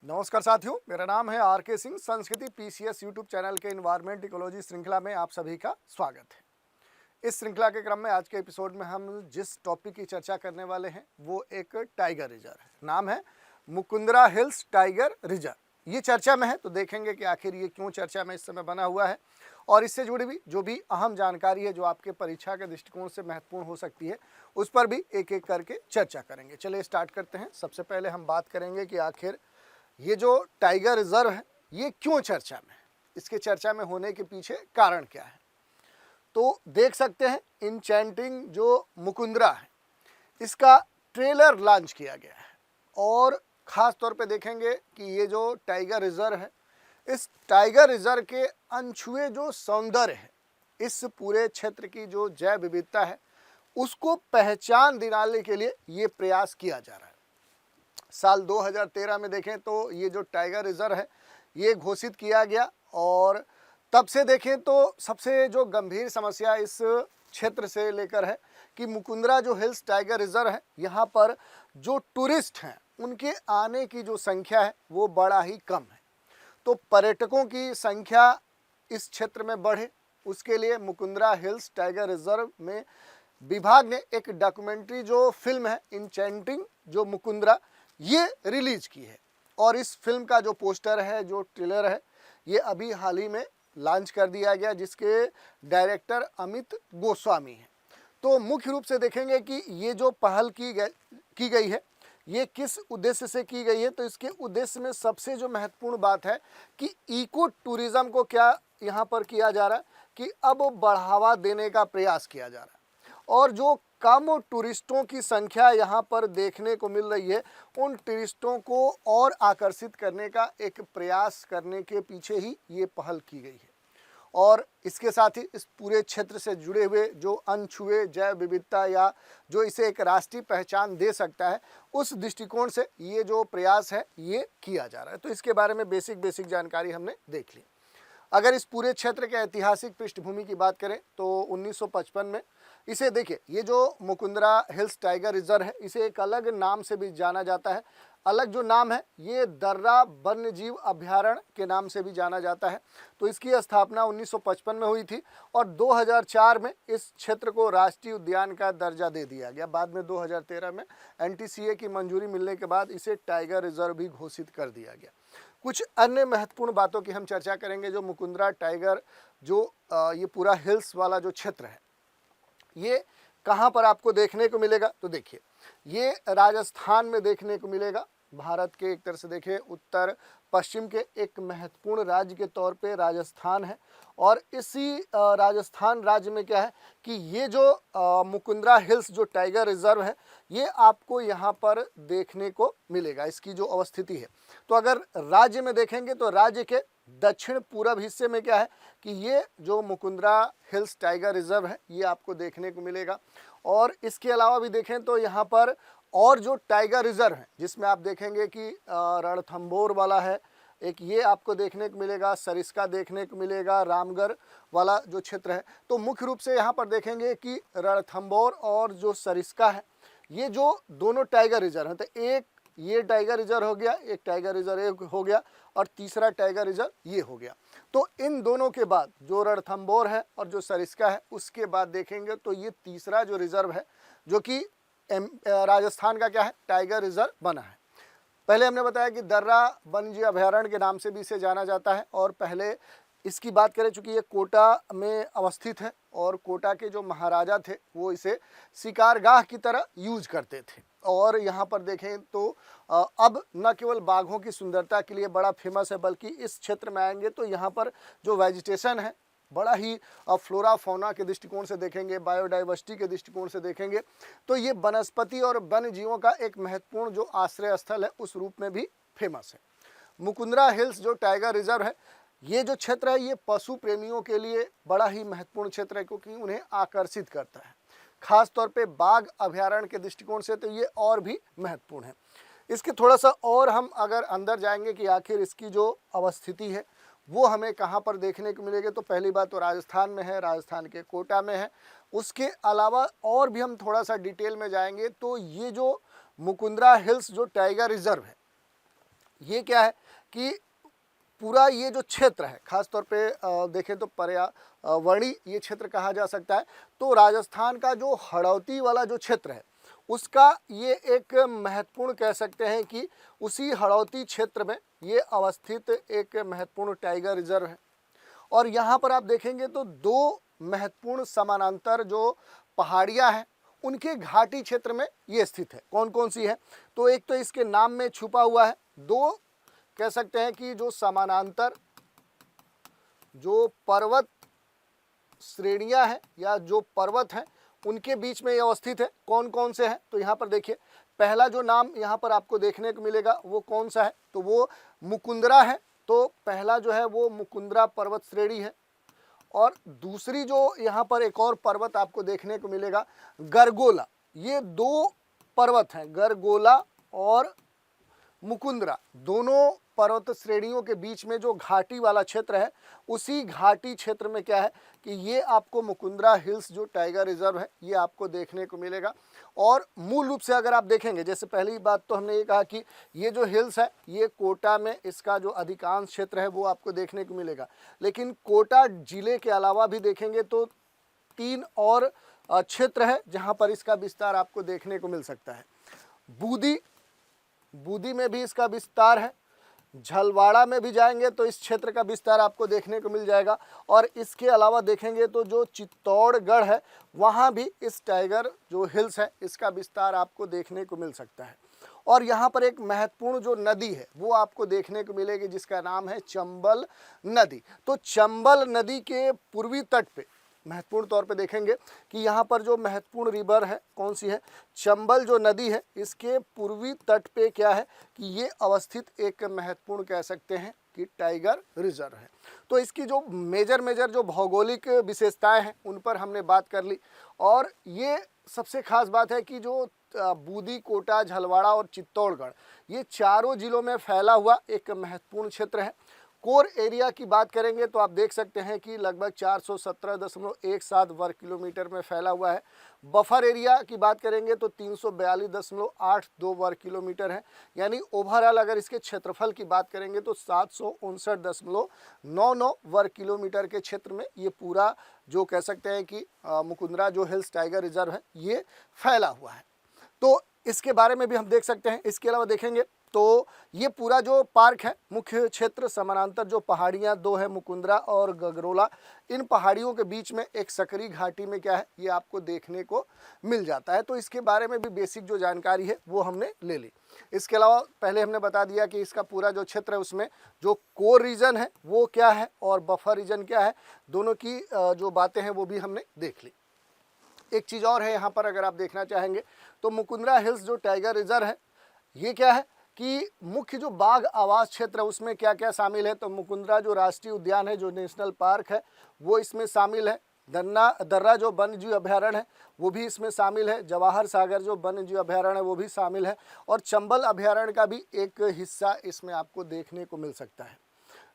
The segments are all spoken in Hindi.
नमस्कार साथियों, मेरा नाम है आर के सिंह। संस्कृति पीसीएस यूट्यूब चैनल के इन्वायरमेंट इकोलॉजी श्रृंखला में आप सभी का स्वागत है। इस श्रृंखला के क्रम में आज के एपिसोड में हम जिस टॉपिक की चर्चा करने वाले हैं वो एक टाइगर रिजर्व है। नाम है मुकुंदरा हिल्स टाइगर रिजर्व। ये चर्चा में है तो देखेंगे कि आखिर ये क्यों चर्चा में इस समय बना हुआ है और इससे जुड़ी भी जो भी अहम जानकारी है जो आपके परीक्षा के दृष्टिकोण से महत्वपूर्ण हो सकती है उस पर भी एक एक करके चर्चा करेंगे। चलिए स्टार्ट करते हैं। सबसे पहले हम बात करेंगे कि आखिर ये जो टाइगर रिजर्व है ये क्यों चर्चा में है, इसके चर्चा में होने के पीछे कारण क्या है। तो देख सकते हैं इनचैंटिंग जो मुकुंदरा है इसका ट्रेलर लॉन्च किया गया है और ख़ास तौर पे देखेंगे कि ये जो टाइगर रिजर्व है इस टाइगर रिजर्व के अनछुए जो सौंदर्य है, इस पूरे क्षेत्र की जो जैव विविधता है उसको पहचान दिलाने के लिए ये प्रयास किया जा रहा है। साल 2013 में देखें तो ये जो टाइगर रिजर्व है ये घोषित किया गया और तब से देखें तो सबसे जो गंभीर समस्या इस क्षेत्र से लेकर है कि मुकुंदरा जो हिल्स टाइगर रिजर्व है यहाँ पर जो टूरिस्ट हैं उनके आने की जो संख्या है वो बड़ा ही कम है। तो पर्यटकों की संख्या इस क्षेत्र में बढ़े उसके लिए मुकुंदरा हिल्स टाइगर रिजर्व में विभाग ने एक डॉक्यूमेंट्री जो फिल्म है इनचैंटिंग जो मुकुंदरा ये रिलीज की है और इस फिल्म का जो पोस्टर है जो ट्रेलर है ये अभी हाल ही में लॉन्च कर दिया गया जिसके डायरेक्टर अमित गोस्वामी हैं। तो मुख्य रूप से देखेंगे कि ये जो पहल की गई है ये किस उद्देश्य से की गई है। तो इसके उद्देश्य में सबसे जो महत्वपूर्ण बात है कि इको टूरिज्म को क्या यहाँ पर किया जा रहा है कि अब बढ़ावा देने का प्रयास किया जा रहा है और जो कम टूरिस्टों की संख्या यहाँ पर देखने को मिल रही है उन टूरिस्टों को और आकर्षित करने का एक प्रयास करने के पीछे ही ये पहल की गई है। और इसके साथ ही इस पूरे क्षेत्र से जुड़े हुए जो अनछुए जैव विविधता या जो इसे एक राष्ट्रीय पहचान दे सकता है उस दृष्टिकोण से ये जो प्रयास है ये किया जा रहा है। तो इसके बारे में बेसिक जानकारी हमने देख ली। अगर इस पूरे क्षेत्र के ऐतिहासिक पृष्ठभूमि की बात करें तो 1955 में इसे देखिए ये जो मुकुंदरा हिल्स टाइगर रिजर्व है इसे एक अलग नाम से भी जाना जाता है। अलग जो नाम है ये दर्रा वन्यजीव अभयारण्य के नाम से भी जाना जाता है। तो इसकी स्थापना 1955 में हुई थी और 2004 में इस क्षेत्र को राष्ट्रीय उद्यान का दर्जा दे दिया गया। बाद में 2013 में एनटीसीए की मंजूरी मिलने के बाद इसे टाइगर रिजर्व भी घोषित कर दिया गया। कुछ अन्य महत्वपूर्ण बातों की हम चर्चा करेंगे। जो मुकुंदरा टाइगर जो ये पूरा हिल्स वाला जो क्षेत्र है ये कहाँ पर आपको देखने को मिलेगा। तो देखिए ये राजस्थान में देखने को मिलेगा। भारत के एक तरह से देखिए उत्तर पश्चिम के एक महत्वपूर्ण राज्य के तौर पे राजस्थान है और इसी राजस्थान राज्य में क्या है कि ये जो मुकुंदरा हिल्स जो टाइगर रिजर्व है ये आपको यहाँ पर देखने को मिलेगा। इसकी जो अवस्थिति है तो अगर राज्य में देखेंगे तो राज्य के दक्षिण पूर्व हिस्से में क्या है कि ये जो मुकुंदरा हिल्स टाइगर रिजर्व है ये आपको देखने को मिलेगा। और इसके अलावा भी देखें तो यहाँ पर और जो टाइगर रिजर्व है जिसमें आप देखेंगे कि रणथंभौर वाला है एक ये आपको देखने को मिलेगा, सरिस्का देखने को मिलेगा, रामगढ़ वाला जो क्षेत्र है। तो मुख्य रूप से यहाँ पर देखेंगे कि रणथंभौर और जो सरिस्का है ये जो दोनों टाइगर रिजर्व हैं। तो एक ये टाइगर रिजर्व हो गया, एक टाइगर रिजर्व एक हो गया और तीसरा टाइगर रिजर्व ये हो गया। तो इन दोनों के बाद जो रणथंभौर है और जो सरिस्का है उसके बाद देखेंगे तो ये तीसरा जो रिजर्व है जो कि राजस्थान का क्या है टाइगर रिजर्व बना है। पहले हमने बताया कि दर्रा वन्यजीव अभयारण्य के नाम से भी इसे जाना जाता है और पहले इसकी बात करें चूँकि ये कोटा में अवस्थित है और कोटा के जो महाराजा थे वो इसे शिकारगाह की तरह यूज करते थे। और यहाँ पर देखें तो अब न केवल बाघों की सुंदरता के लिए बड़ा फेमस है बल्कि इस क्षेत्र में आएंगे तो यहाँ पर जो वेजिटेशन है बड़ा ही फ्लोरा फौना के दृष्टिकोण से देखेंगे, बायोडाइवर्सिटी के दृष्टिकोण से देखेंगे तो ये वनस्पति और वन्य जीवों का एक महत्वपूर्ण जो आश्रय स्थल है उस रूप में भी फेमस है। मुकुंदरा हिल्स जो टाइगर रिजर्व है ये जो क्षेत्र है ये पशु प्रेमियों के लिए बड़ा ही महत्वपूर्ण क्षेत्र है क्योंकि उन्हें आकर्षित करता है। खास तौर पे बाघ अभयारण्य के दृष्टिकोण से तो ये और भी महत्वपूर्ण है। इसके थोड़ा सा और हम अगर अंदर जाएंगे कि आखिर इसकी जो अवस्थिति है वो हमें कहाँ पर देखने को मिलेगी। तो पहली बात तो राजस्थान में है, राजस्थान के कोटा में है। उसके अलावा और भी हम थोड़ा सा डिटेल में जाएंगे तो ये जो मुकुंदरा हिल्स जो टाइगर रिजर्व है ये क्या है कि पूरा ये जो क्षेत्र है, खास तौर पे देखें तो पर्यावरणीय ये क्षेत्र कहा जा सकता है। तो राजस्थान का जो हड़ौती वाला जो क्षेत्र है उसका ये एक महत्वपूर्ण कह सकते हैं कि उसी हड़ौती क्षेत्र में ये अवस्थित एक महत्वपूर्ण टाइगर रिजर्व है। और यहाँ पर आप देखेंगे तो दो महत्वपूर्ण समानांतर जो पहाड़ियाँ हैं उनके घाटी क्षेत्र में ये स्थित है। कौन कौन सी है? तो एक तो इसके नाम में छुपा हुआ है, दो कह सकते हैं कि जो समानांतर जो पर्वत श्रेणियां हैं या जो पर्वत हैं उनके बीच में ये अवस्थित है। कौन कौन से हैं? तो यहाँ पर देखिए, पहला जो नाम यहाँ पर आपको देखने को मिलेगा वो कौन सा है? तो वो मुकुंदरा है। तो पहला जो है वो मुकुंदरा पर्वत श्रेणी है। और दूसरी जो यहाँ पर एक और पर्वत आपको देखने को मिलेगा गरगोला। ये दो पर्वत हैं, गरगोला और मुकुंदरा, दोनों पर्वत श्रेणियों के बीच में जो घाटी वाला क्षेत्र है उसी घाटी क्षेत्र में क्या है कि ये आपको मुकुंदरा हिल्स जो टाइगर रिजर्व है ये आपको देखने को मिलेगा। और मूल रूप से अगर आप देखेंगे, जैसे पहली बात तो हमने ये कहा कि ये जो हिल्स है ये कोटा में इसका जो अधिकांश क्षेत्र है वो आपको देखने को मिलेगा, लेकिन कोटा जिले के अलावा भी देखेंगे तो 3 और क्षेत्र है जहाँ पर इसका विस्तार आपको देखने को मिल सकता है। बूंदी में भी इसका विस्तार है, झलवाड़ा में भी जाएंगे तो इस क्षेत्र का विस्तार आपको देखने को मिल जाएगा। और इसके अलावा देखेंगे तो जो चित्तौड़गढ़ है वहाँ भी इस टाइगर जो हिल्स है इसका विस्तार आपको देखने को मिल सकता है। और यहाँ पर एक महत्वपूर्ण जो नदी है वो आपको देखने को मिलेगी जिसका नाम है चंबल नदी। तो चंबल नदी के पूर्वी तट पे महत्वपूर्ण तौर पे देखेंगे कि यहाँ पर जो महत्वपूर्ण रिवर है कौन सी है, चंबल जो नदी है, इसके पूर्वी तट पे क्या है कि ये अवस्थित एक महत्वपूर्ण कह सकते हैं कि टाइगर रिजर्व है। तो इसकी जो मेजर जो भौगोलिक विशेषताएं हैं उन पर हमने बात कर ली। और ये सबसे खास बात है कि जो बूंदी, कोटा, झलवाड़ा और चित्तौड़गढ़ ये चारों जिलों में फैला हुआ एक महत्वपूर्ण क्षेत्र है। कोर एरिया की बात करेंगे तो आप देख सकते हैं कि लगभग 417.17 वर्ग किलोमीटर में फैला हुआ है। बफर एरिया की बात करेंगे तो 342.82 वर्ग किलोमीटर है। यानी ओवरऑल अगर इसके क्षेत्रफल की बात करेंगे तो 759.99 वर्ग किलोमीटर के क्षेत्र में ये पूरा जो कह सकते हैं कि मुकुंदरा जो हिल्स टाइगर रिजर्व है ये फैला हुआ है। तो इसके बारे में भी हम देख सकते हैं। इसके अलावा देखेंगे तो ये पूरा जो पार्क है, मुख्य क्षेत्र समानांतर जो पहाड़ियाँ दो है मुकुंदरा और गगरोला, इन पहाड़ियों के बीच में एक सकरी घाटी में क्या है ये आपको देखने को मिल जाता है। तो इसके बारे में भी बेसिक जो जानकारी है वो हमने ले ली। इसके अलावा पहले हमने बता दिया कि इसका पूरा जो क्षेत्र है उसमें जो कोर रीजन है वो क्या है और बफर रीजन क्या है, दोनों की जो बातें हैं वो भी हमने देख ली। एक चीज़ और है यहाँ पर अगर आप देखना चाहेंगे तो मुकुंदरा हिल्स जो टाइगर रिजर्व है ये क्या है कि मुख्य जो बाघ आवास क्षेत्र है उसमें क्या क्या शामिल है। तो मुकुंदरा जो राष्ट्रीय उद्यान है, जो नेशनल पार्क है वो इसमें शामिल है। दर्रा जो वन्यजीव अभयारण्य है वो भी इसमें शामिल है। जवाहर सागर जो वन्यजीव अभयारण्य है वो भी शामिल है। और चंबल अभयारण्य का भी एक हिस्सा इसमें आपको देखने को मिल सकता है।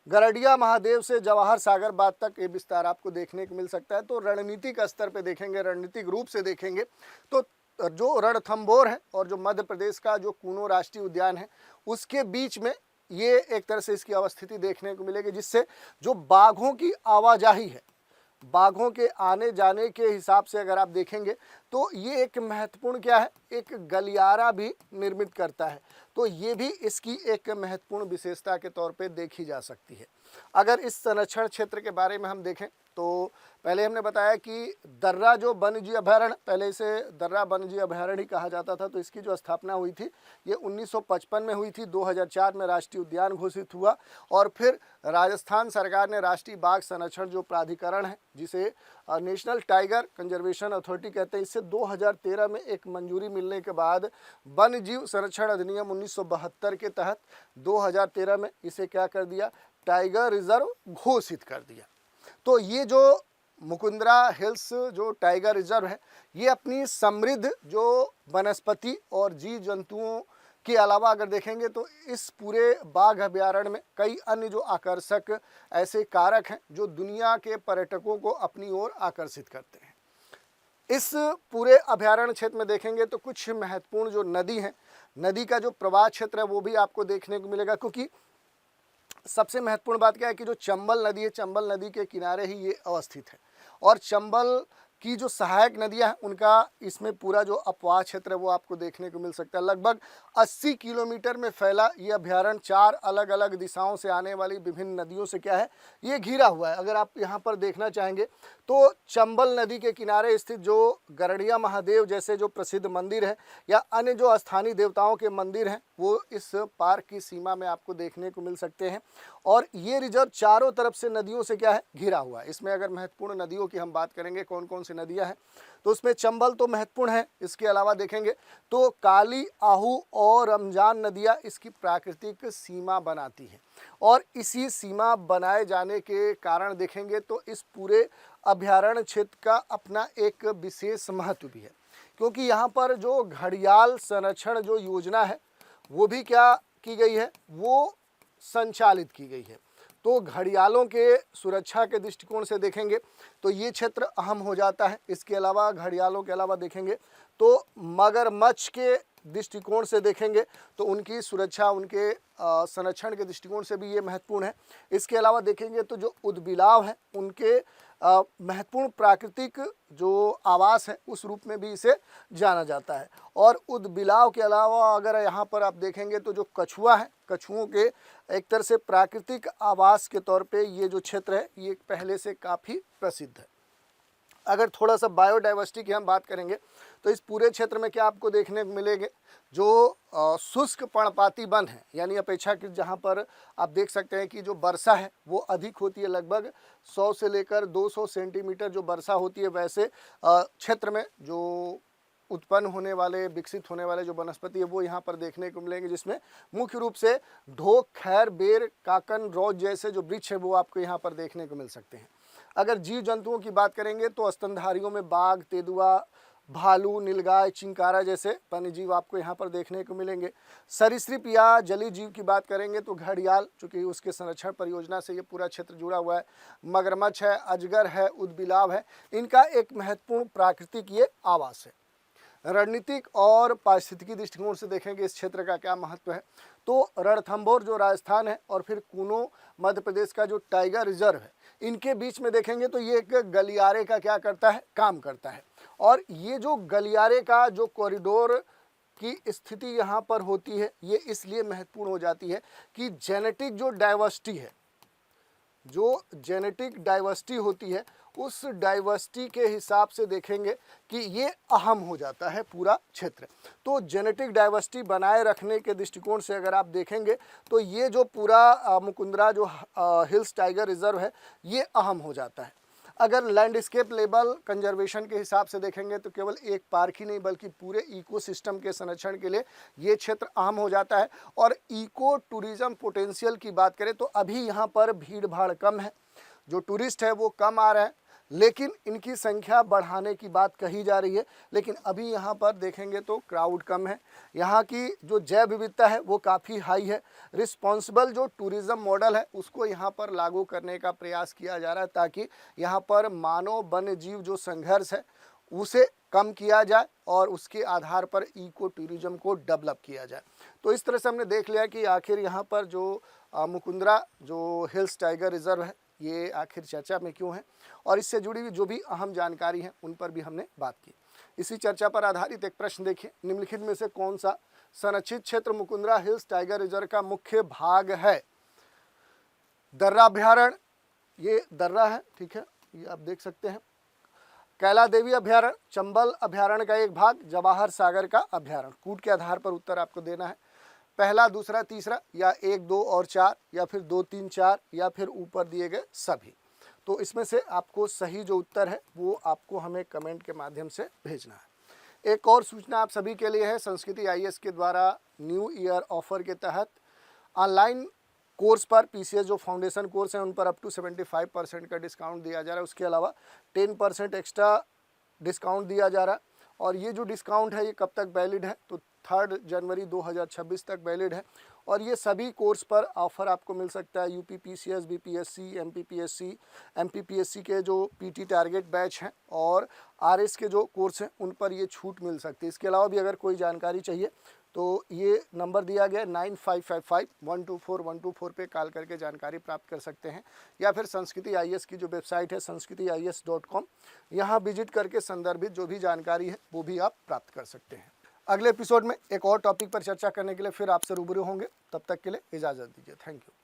गरडिया महादेव से जवाहर सागर बाग तक ये विस्तार आपको देखने को मिल सकता है। तो रणनीतिक स्तर पे देखेंगे, रणनीतिक रूप से देखेंगे तो जो रणथंभौर है और जो मध्य प्रदेश का जो कूनो राष्ट्रीय उद्यान है उसके बीच में ये एक तरह से इसकी अवस्थिति देखने को मिलेगी, जिससे जो बाघों की आवाजाही है, बाघों के आने जाने के हिसाब से अगर आप देखेंगे तो ये एक महत्वपूर्ण क्या है, एक गलियारा भी निर्मित करता है। तो ये भी इसकी एक महत्वपूर्ण विशेषता के तौर पे देखी जा सकती है। अगर इस संरक्षण क्षेत्र के बारे में हम देखें तो पहले हमने बताया कि दर्रा जो वन्यजीव अभयारण्य, पहले इसे दर्रा वन्यजीव अभयारण्य ही कहा जाता था। तो इसकी जो स्थापना हुई थी ये 1955 में हुई थी। 2004 में राष्ट्रीय उद्यान घोषित हुआ और फिर राजस्थान सरकार ने राष्ट्रीय बाघ संरक्षण जो प्राधिकरण है, जिसे नेशनल टाइगर कंजर्वेशन अथॉरिटी कहते हैं, इससे 2013 में एक मंजूरी मिलने के बाद वन्यजीव संरक्षण अधिनियम 1972 के तहत 2013 में इसे क्या कर दिया, टाइगर रिजर्व घोषित कर दिया। तो ये जो मुकुंदरा हिल्स जो टाइगर रिजर्व है ये अपनी समृद्ध जो वनस्पति और जीव जंतुओं के अलावा अगर देखेंगे तो इस पूरे बाघ अभयारण्य में कई अन्य जो आकर्षक ऐसे कारक हैं जो दुनिया के पर्यटकों को अपनी ओर आकर्षित करते हैं। इस पूरे अभयारण्य क्षेत्र में देखेंगे तो कुछ महत्वपूर्ण जो नदी हैं, नदी का जो प्रवाह क्षेत्र है वो भी आपको देखने को मिलेगा, क्योंकि सबसे महत्वपूर्ण बात क्या है कि जो चंबल नदी है, चंबल नदी के किनारे ही ये अवस्थित है। और चंबल की जो सहायक नदियां हैं उनका इसमें पूरा जो अपवाह क्षेत्र है वो आपको देखने को मिल सकता है। लगभग 80 किलोमीटर में फैला ये अभ्यारण्य 4 अलग अलग दिशाओं से आने वाली विभिन्न नदियों से क्या है, ये घिरा हुआ है। अगर आप यहाँ पर देखना चाहेंगे तो चंबल नदी के किनारे स्थित जो गरड़िया महादेव जैसे जो प्रसिद्ध मंदिर है या अन्य जो स्थानीय देवताओं के मंदिर हैं वो इस पार्क की सीमा में आपको देखने को मिल सकते हैं। और ये रिजर्व चारों तरफ से नदियों से क्या है, घिरा हुआ है। इसमें अगर महत्वपूर्ण नदियों की हम बात करेंगे कौन कौन सी नदियां हैं, तो उसमें चंबल तो महत्वपूर्ण है। इसके अलावा देखेंगे तो काली, आहू और रमजान नदियां इसकी प्राकृतिक सीमा बनाती हैं। और इसी सीमा बनाए जाने के कारण देखेंगे तो इस पूरे अभ्यारण्य क्षेत्र का अपना एक विशेष महत्व भी है, क्योंकि यहाँ पर जो घड़ियाल संरक्षण जो योजना है वो भी क्या की गई है, वो संचालित की गई है। तो घड़ियालों के सुरक्षा के दृष्टिकोण से देखेंगे तो ये क्षेत्र अहम हो जाता है। इसके अलावा घड़ियालों के अलावा देखेंगे तो मगरमच्छ के दृष्टिकोण से देखेंगे तो उनकी सुरक्षा, उनके संरक्षण के दृष्टिकोण से भी ये महत्वपूर्ण है। इसके अलावा देखेंगे तो जो उदबिलाव हैं उनके महत्वपूर्ण प्राकृतिक जो आवास है उस रूप में भी इसे जाना जाता है। और उदबिलाव के अलावा अगर यहाँ पर आप देखेंगे तो जो कछुआ है, कछुओं के एक तरह से प्राकृतिक आवास के तौर पे ये जो क्षेत्र है ये पहले से काफ़ी प्रसिद्ध है। अगर थोड़ा सा बायोडाइवर्सिटी की हम बात करेंगे तो इस पूरे क्षेत्र में क्या आपको देखने को मिलेंगे, जो शुष्क पर्णपाती वन है, यानी अपेक्षाकृत जहाँ पर आप देख सकते हैं कि जो वर्षा है वो अधिक होती है, लगभग 100 से लेकर 200 सेंटीमीटर जो वर्षा होती है, वैसे क्षेत्र में जो उत्पन्न होने वाले, विकसित होने वाले जो वनस्पति है वो यहाँ पर देखने को मिलेंगे, जिसमें मुख्य रूप से ढोक, खैर, बेर, काकन, रौज जैसे जो वृक्ष है वो आपको यहाँ पर देखने को मिल सकते हैं। अगर जीव जंतुओं की बात करेंगे तो स्तनधारियों में बाघ, तेंदुआ, भालू, नीलगाय, चिंकारा जैसे वन्यजीव आपको यहाँ पर देखने को मिलेंगे। सरीसृप या जलीय जीव की बात करेंगे तो घड़ियाल, चूँकि उसके संरक्षण परियोजना से ये पूरा क्षेत्र जुड़ा हुआ है, मगरमच्छ है, अजगर है, उदबिलाव है, इनका एक महत्वपूर्ण प्राकृतिक ये आवास है। रणनीतिक और पारिस्थितिकी दृष्टिकोण से देखेंगे इस क्षेत्र का क्या महत्व है, तो रणथंभौर जो राजस्थान है और फिर कूनो मध्य प्रदेश का जो टाइगर रिजर्व है, इनके बीच में देखेंगे तो ये एक गलियारे का क्या करता है, काम करता है। और ये जो गलियारे का जो कॉरिडोर की स्थिति यहाँ पर होती है ये इसलिए महत्वपूर्ण हो जाती है कि जेनेटिक जो डाइवर्सिटी है, जो जेनेटिक डाइवर्सिटी होती है उस डाइवर्सिटी के हिसाब से देखेंगे कि ये अहम हो जाता है पूरा क्षेत्र। तो जेनेटिक डाइवर्सिटी बनाए रखने के दृष्टिकोण से अगर आप देखेंगे तो ये जो पूरा मुकुंदरा जो हिल्स टाइगर रिजर्व है ये अहम हो जाता है। अगर लैंडस्केप लेवल कंजर्वेशन के हिसाब से देखेंगे तो केवल एक पार्क ही नहीं बल्कि पूरे इकोसिस्टम के संरक्षण के लिए ये क्षेत्र अहम हो जाता है। और इको टूरिज्म पोटेंशियल की बात करें तो अभी यहाँ पर भीड़ भाड़ कम है, जो टूरिस्ट है वो कम आ रहे हैं, लेकिन इनकी संख्या बढ़ाने की बात कही जा रही है। लेकिन अभी यहाँ पर देखेंगे तो क्राउड कम है, यहाँ की जो जैव विविधता है वो काफ़ी हाई है। रिस्पॉन्सिबल जो टूरिज़्म मॉडल है उसको यहाँ पर लागू करने का प्रयास किया जा रहा है ताकि यहाँ पर मानव वन्य जीव जो संघर्ष है उसे कम किया जाए और उसके आधार पर इको टूरिज्म को डेवलप किया जाए। तो इस तरह से हमने देख लिया कि आखिर यहाँ पर जो मुकुंदरा जो हिल्स टाइगर रिजर्व है ये आखिर चर्चा में क्यों है, और इससे जुड़ी हुई जो भी अहम जानकारी है उन पर भी हमने बात की। इसी चर्चा पर आधारित एक प्रश्न देखिए, निम्नलिखित में से कौन सा संरक्षित क्षेत्र मुकुंदरा हिल्स टाइगर रिजर्व का मुख्य भाग है? दर्रा अभ्यारण्य, ये दर्रा है, ठीक है, ये आप देख सकते हैं। कैला देवी अभ्यारण्य, चंबल अभ्यारण्य का एक भाग, जवाहर सागर का अभ्यारण्य। कूट के आधार पर उत्तर आपको देना है, पहला, दूसरा, तीसरा, या 1, 2 और 4, या फिर 2, 3, 4, या फिर ऊपर दिए गए सभी। तो इसमें से आपको सही जो उत्तर है वो आपको हमें कमेंट के माध्यम से भेजना है। एक और सूचना आप सभी के लिए है, संस्कृति IAS के द्वारा न्यू ईयर ऑफर के तहत ऑनलाइन कोर्स पर PCS जो फाउंडेशन कोर्स है उन पर अप टू 75% का डिस्काउंट दिया जा रहा है। उसके अलावा 10% एक्स्ट्रा डिस्काउंट दिया जा रहा है। और ये जो डिस्काउंट है ये कब तक वैलिड है, तो 3 जनवरी 2026 तक वैलिड है। और ये सभी कोर्स पर ऑफर आपको मिल सकता है। UP PCS, BPSC, MPPSC, MPPSC के जो PT टारगेट बैच हैं और RS के जो कोर्स हैं उन पर ये छूट मिल सकती है। इसके अलावा भी अगर कोई जानकारी चाहिए तो ये नंबर दिया गया 9555-124-124 पे कॉल करके जानकारी प्राप्त कर सकते हैं, या फिर संस्कृति IAS की जो वेबसाइट है sanskritIAS.com, यहाँ विजिट करके संदर्भित जो भी जानकारी है वो भी आप प्राप्त कर सकते हैं। अगले एपिसोड में एक और टॉपिक पर चर्चा करने के लिए फिर आपसे रूबरू होंगे। तब तक के लिए इजाज़त दीजिए। Thank you.